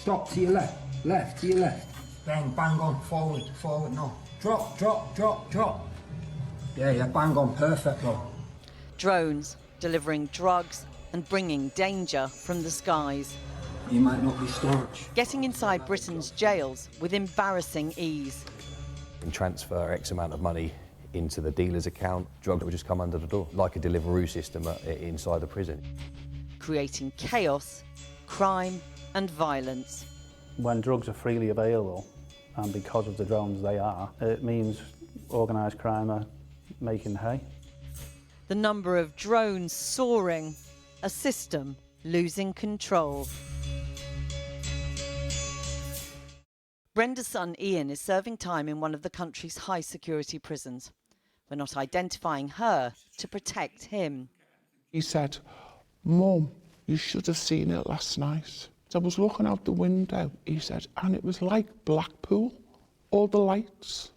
Stop to your left. Left to your left. Bang, bang on. Forward, forward, no. Drop, drop, drop, drop. Yeah, bang on. Perfect, bro. Drones delivering drugs and bringing danger from the skies. You might not be staunch. Getting inside Britain's jails with embarrassing ease. And transfer X amount of money into the dealer's account. Drug that would just come under the door, like a Deliveroo system inside the prison. Creating chaos, crime and violence. When drugs are freely available, and because of the drones they are, it means organised crime are making hay. The number of drones soaring, a system losing control. Brenda's son Ian is serving time in one of the country's high security prisons. We're not identifying her to protect him. He said, "Mum, you should have seen it last night. I was looking out the window," he said, "and it was like Blackpool, all the lights."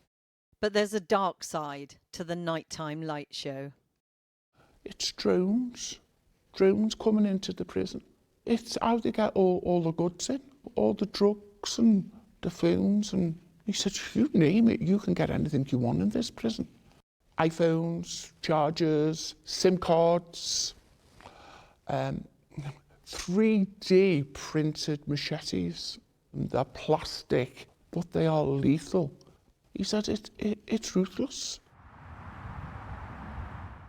But there's a dark side to the nighttime light show. It's drones coming into the prison. It's how they get all the goods in, all the drugs and the phones. And he said, "You name it, you can get anything you want in this prison. iPhones, chargers, SIM cards, 3D printed machetes. They're plastic, but they are lethal." He said it's ruthless.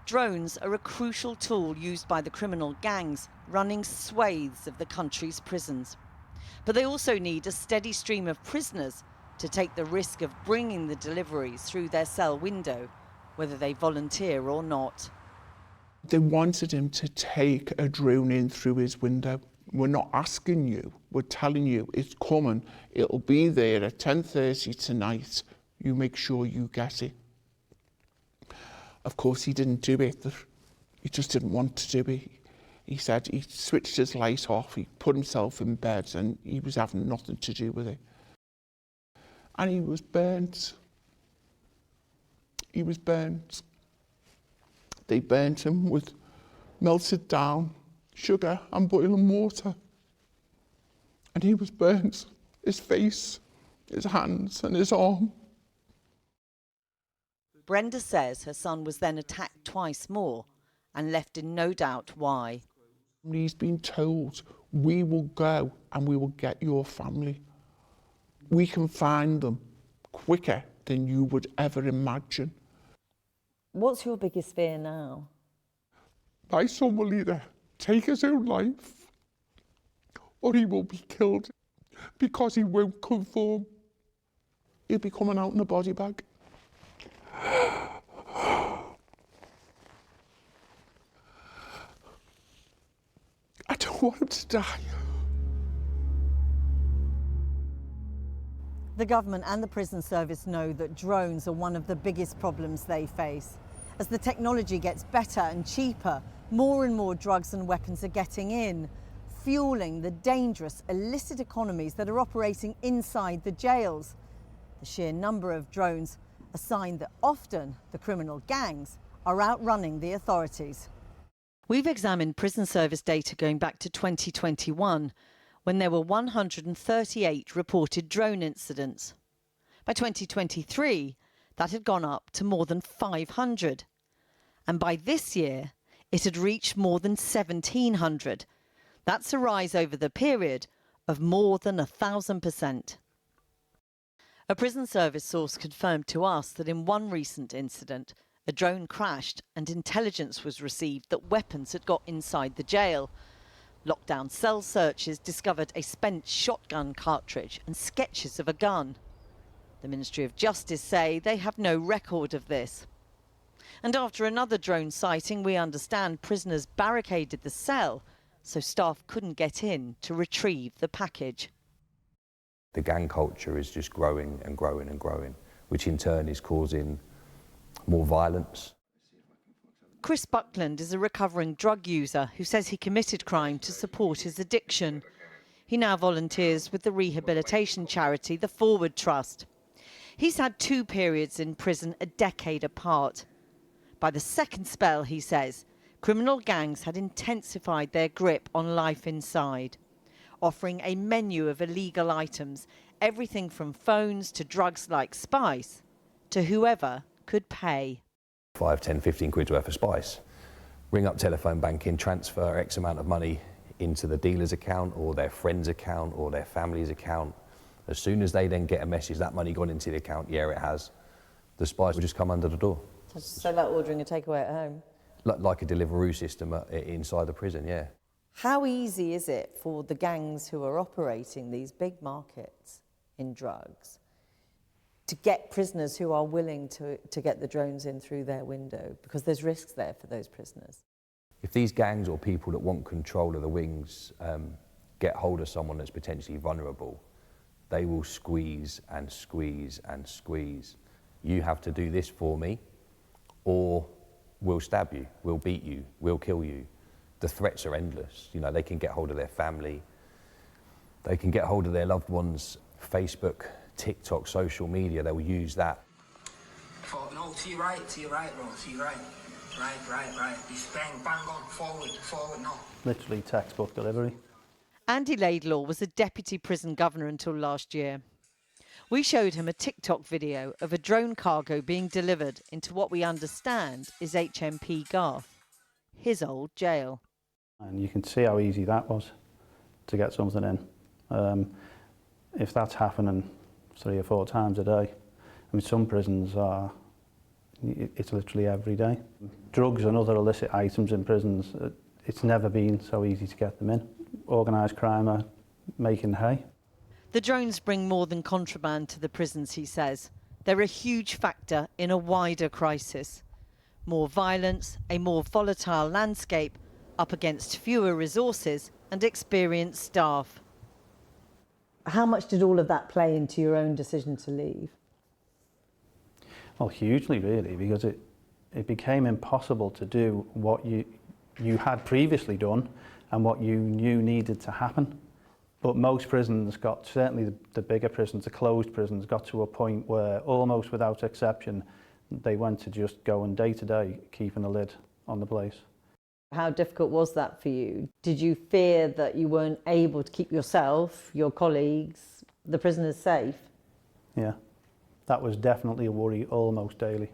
Drones are a crucial tool used by the criminal gangs running swathes of the country's prisons. But they also need a steady stream of prisoners to take the risk of bringing the deliveries through their cell window, whether they volunteer or not. They wanted him to take a drone in through his window. "We're not asking you, we're telling you it's coming. It'll be there at 10:30 tonight. You make sure you get it." Of course, he didn't do it. He just didn't want to do it. He said he switched his light off, he put himself in bed, and he was having nothing to do with it. And he was burnt. He was burnt. They burnt him with melted down sugar and boiling water. And he was burnt, his face, his hands and his arm. Brenda says her son was then attacked twice more and left in no doubt why. He's been told, "We will go and we will get your family. We can find them quicker than you would ever imagine." What's your biggest fear now? My son will either take his own life or he will be killed because he won't conform. He'll be coming out in a body bag. I don't want him to die. The government and the prison service know that drones are one of the biggest problems they face. As the technology gets better and cheaper, more and more drugs and weapons are getting in, fueling the dangerous illicit economies that are operating inside the jails. The sheer number of drones, a sign that often the criminal gangs are outrunning the authorities. We've examined prison service data going back to 2021, when there were 138 reported drone incidents. By 2023, that had gone up to more than 500. And by this year, it had reached more than 1,700. That's a rise over the period of more than 1,000%. A prison service source confirmed to us that in one recent incident, a drone crashed and intelligence was received that weapons had got inside the jail. Lockdown cell searches discovered a spent shotgun cartridge and sketches of a gun. The Ministry of Justice say they have no record of this. And after another drone sighting, we understand prisoners barricaded the cell so staff couldn't get in to retrieve the package. The gang culture is just growing and growing and growing, which in turn is causing more violence. Chris Buckland is a recovering drug user who says he committed crime to support his addiction. He now volunteers with the rehabilitation charity, the Forward Trust. He's had 2 periods in prison a decade apart. By the second spell, he says, criminal gangs had intensified their grip on life inside. offering a menu of illegal items, everything from phones to drugs like spice, to whoever could pay. 5, 10, 15 quid's worth of spice. Ring up telephone banking, transfer X amount of money into the dealer's account or their friend's account or their family's account. As soon as they then get a message, that money gone into the account, yeah, it has, the spice will just come under the door. So like ordering a takeaway at home? Like a Deliveroo system inside the prison, yeah. How easy is it for the gangs who are operating these big markets in drugs to get prisoners who are willing to get the drones in through their window? Because there's risks there for those prisoners. If these gangs or people that want control of the wings get hold of someone that's potentially vulnerable, they will squeeze and squeeze and squeeze. You have to do this for me, or we'll stab you, we'll beat you, we'll kill you. The threats are endless. You know, they can get hold of their family, they can get hold of their loved ones. Facebook, TikTok, social media, they will use that. No, to your right, bro, to your right. Right. Just bang on, forward, no. Literally textbook delivery. Andy Laidlaw was a deputy prison governor until last year. We showed him a TikTok video of a drone cargo being delivered into what we understand is HMP Garth, his old jail. And you can see how easy that was to get something in. If that's happening 3 or 4 times a day, I mean, some prisons are, it's literally every day. Drugs and other illicit items in prisons, it's never been so easy to get them in. Organised crime are making hay. The drones bring more than contraband to the prisons, he says. They're a huge factor in a wider crisis. More violence, a more volatile landscape, up against fewer resources and experienced staff. How much did all of that play into your own decision to leave? Well, hugely, really, because it became impossible to do what you had previously done and what you knew needed to happen. But most prisons got, certainly the bigger prisons, the closed prisons, got to a point where almost without exception, they went to just going day to day, keeping a lid on the place. How difficult was that for you? Did you fear that you weren't able to keep yourself, your colleagues, the prisoners safe? Yeah, that was definitely a worry almost daily.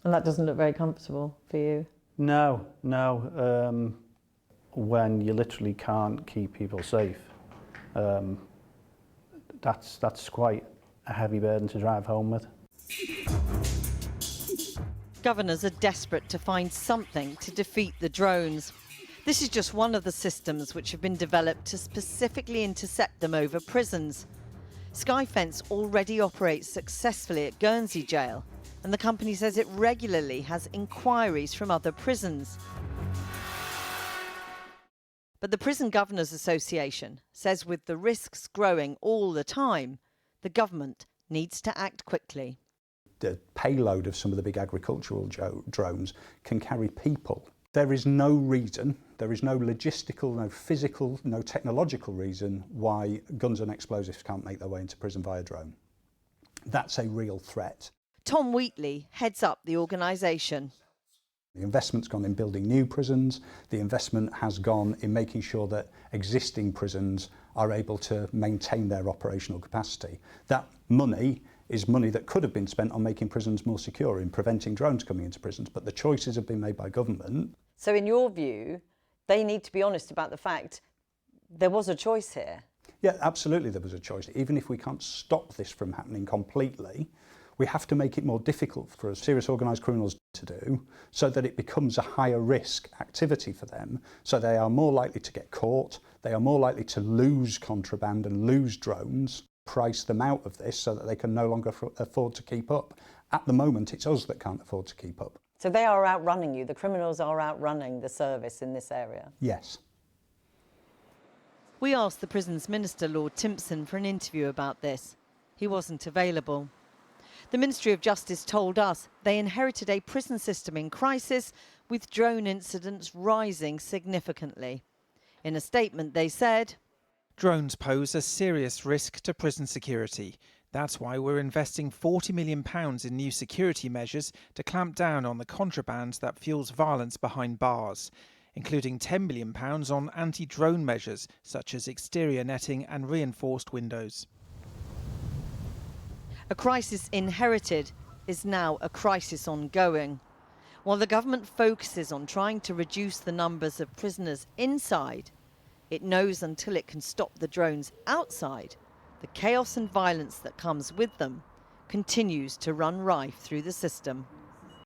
And that doesn't look very comfortable for you? No. When you literally can't keep people safe, that's quite a heavy burden to drive home with. Governors are desperate to find something to defeat the drones. This is just one of the systems which have been developed to specifically intercept them over prisons. Skyfence already operates successfully at Guernsey Jail, and the company says it regularly has inquiries from other prisons. But the Prison Governors Association says with the risks growing all the time, the government needs to act quickly. The payload of some of the big agricultural drones can carry people. There is no reason, there is no logistical, no physical, no technological reason why guns and explosives can't make their way into prison via drone. That's a real threat. Tom Wheatley heads up the organisation. The investment's gone in building new prisons. The investment has gone in making sure that existing prisons are able to maintain their operational capacity. That money is money that could have been spent on making prisons more secure, in preventing drones coming into prisons, but the choices have been made by government. So in your view, they need to be honest about the fact there was a choice here. Yeah, absolutely there was a choice. Even if we can't stop this from happening completely, we have to make it more difficult for serious organised criminals to do, so that it becomes a higher risk activity for them, so they are more likely to get caught, they are more likely to lose contraband and lose drones, price them out of this so that they can no longer afford to keep up. At the moment, it's us that can't afford to keep up. So they are outrunning you, the criminals are outrunning the service in this area? Yes. We asked the prisons minister, Lord Timpson, for an interview about this. He wasn't available. The Ministry of Justice told us they inherited a prison system in crisis, with drone incidents rising significantly. In a statement, they said, "Drones pose a serious risk to prison security. That's why we're investing £40 million in new security measures to clamp down on the contraband that fuels violence behind bars. including £10 million on anti-drone measures such as exterior netting and reinforced windows. A crisis inherited is now a crisis ongoing. While the government focuses on trying to reduce the numbers of prisoners inside, it knows until it can stop the drones outside, the chaos and violence that comes with them continues to run rife through the system.